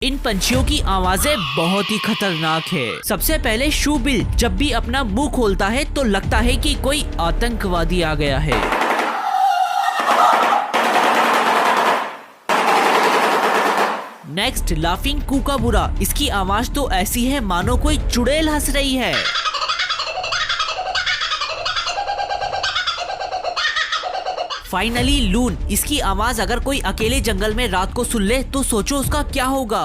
इन पंछियों की आवाजें बहुत ही खतरनाक है। सबसे पहले शूबिल जब भी अपना मुंह खोलता है तो लगता है कि कोई आतंकवादी आ गया है। नेक्स्ट लाफिंग कूकाबुरा, इसकी आवाज तो ऐसी है मानो कोई चुड़ैल हंस रही है। फाइनली लून, इसकी आवाज अगर कोई अकेले जंगल में रात को सुन ले तो सोचो उसका क्या होगा।